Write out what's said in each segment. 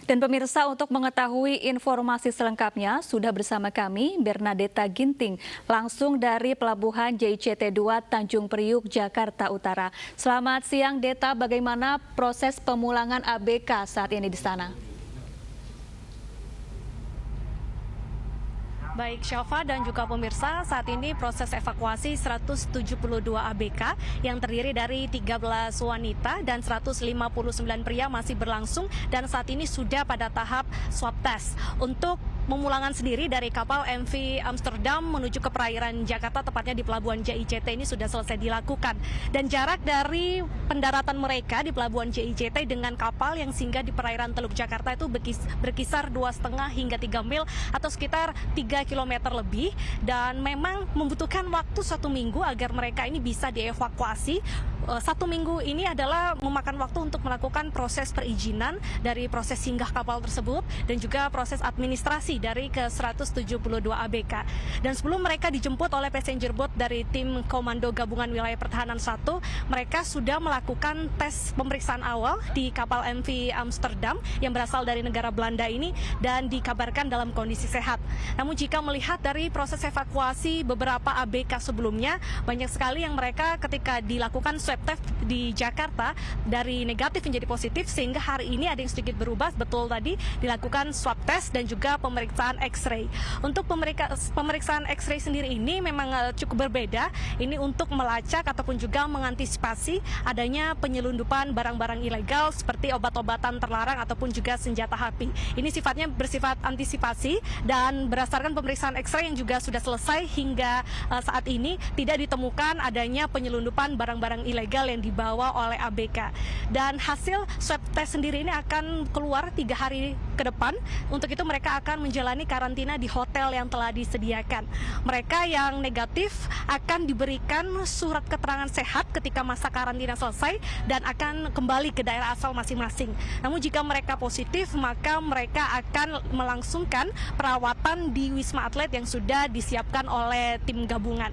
Dan pemirsa, untuk mengetahui informasi selengkapnya sudah bersama kami Bernadetta Ginting langsung dari Pelabuhan JICT 2 Tanjung Priuk, Jakarta Utara. Selamat siang Deta, bagaimana proses pemulangan ABK saat ini di sana? Baik Syafa dan juga pemirsa, saat ini proses evakuasi 172 ABK yang terdiri dari 13 wanita dan 159 pria masih berlangsung dan saat ini sudah pada tahap swab test. Untuk pemulangan sendiri dari kapal MV Amsterdam menuju ke perairan Jakarta, tepatnya di Pelabuhan JICT ini sudah selesai dilakukan. Dan jarak dari pendaratan mereka di Pelabuhan JICT dengan kapal yang singgah di perairan Teluk Jakarta itu berkisar 2,5 hingga 3 mil atau sekitar 3 kilometer lebih, dan memang membutuhkan waktu 1 minggu agar mereka ini bisa dievakuasi. 1 minggu ini adalah memakan waktu untuk melakukan proses perizinan dari proses singgah kapal tersebut dan juga proses administrasi dari ke 172 ABK. Dan sebelum mereka dijemput oleh passenger boat dari tim Komando Gabungan Wilayah Pertahanan 1, mereka sudah melakukan tes pemeriksaan awal di kapal MV Amsterdam yang berasal dari negara Belanda ini dan dikabarkan dalam kondisi sehat. Namun jika melihat dari proses evakuasi beberapa ABK sebelumnya, banyak sekali yang mereka ketika dilakukan swab test di Jakarta dari negatif menjadi positif, sehingga hari ini ada yang sedikit berubah. Betul, tadi dilakukan swab test dan juga pemeriksaan X-ray. Untuk pemeriksaan X-ray sendiri ini memang cukup berbeda. Ini untuk melacak ataupun juga mengantisipasi adanya penyelundupan barang-barang ilegal seperti obat-obatan terlarang ataupun juga senjata api. Ini sifatnya bersifat antisipasi, dan berdasarkan pemeriksaan X-ray yang juga sudah selesai hingga saat ini tidak ditemukan adanya penyelundupan barang-barang ilegal yang dibawa oleh ABK. Dan hasil swab test sendiri ini akan keluar 3 hari ke depan. Untuk itu mereka akan menjalani karantina di hotel yang telah disediakan. Mereka yang negatif akan diberikan surat keterangan sehat ketika masa karantina selesai dan akan kembali ke daerah asal masing-masing. Namun jika mereka positif, maka mereka akan melangsungkan perawatan di Wisma Atlet yang sudah disiapkan oleh tim gabungan.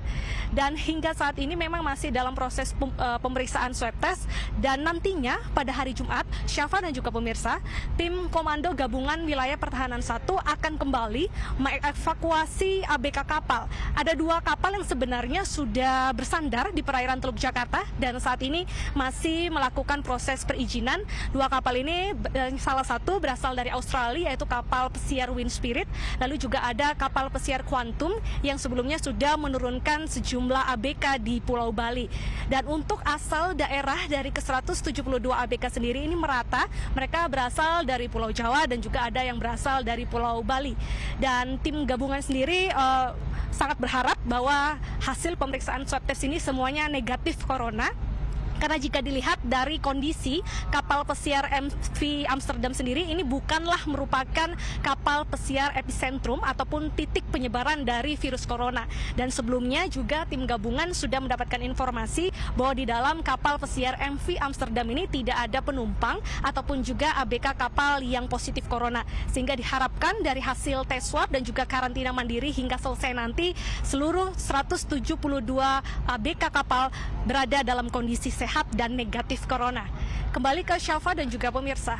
Dan hingga saat ini memang masih dalam proses pemeriksaan swab test, dan nantinya pada hari Jumat, Syafa dan juga pemirsa, tim Komando Gabungan Wilayah Pertahanan 1 akan kembali mengevakuasi ABK kapal. Ada 2 kapal yang sebenarnya sudah bersandar di perairan Teluk Jakarta dan saat ini masih melakukan proses perizinan. 2 kapal ini salah satu berasal dari Australia, yaitu kapal pesiar Wind Spirit, lalu juga ada kapal pesiar Quantum yang sebelumnya sudah menurunkan sejumlah ABK di Pulau Bali. Dan untuk asal daerah dari ke 172 ABK sendiri ini merata, mereka berasal dari Pulau Jawa dan juga ada yang berasal dari Pulau Bali. Dan tim gabungan sendiri sangat berharap bahwa hasil pemeriksaan swab test ini semuanya negatif corona. Karena jika dilihat dari kondisi kapal pesiar MV Amsterdam sendiri, ini bukanlah merupakan kapal pesiar epicentrum ataupun titik penyebaran dari virus corona. Dan sebelumnya juga tim gabungan sudah mendapatkan informasi bahwa di dalam kapal pesiar MV Amsterdam ini tidak ada penumpang ataupun juga ABK kapal yang positif corona. Sehingga diharapkan dari hasil tes swab dan juga karantina mandiri hingga selesai nanti, seluruh 172 ABK kapal berada dalam kondisi sehat dan negatif corona. Kembali ke Syafa dan juga pemirsa.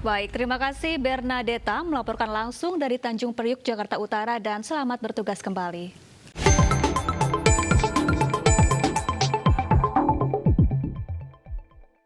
Baik, terima kasih Bernadetta melaporkan langsung dari Tanjung Priuk, Jakarta Utara, dan selamat bertugas kembali.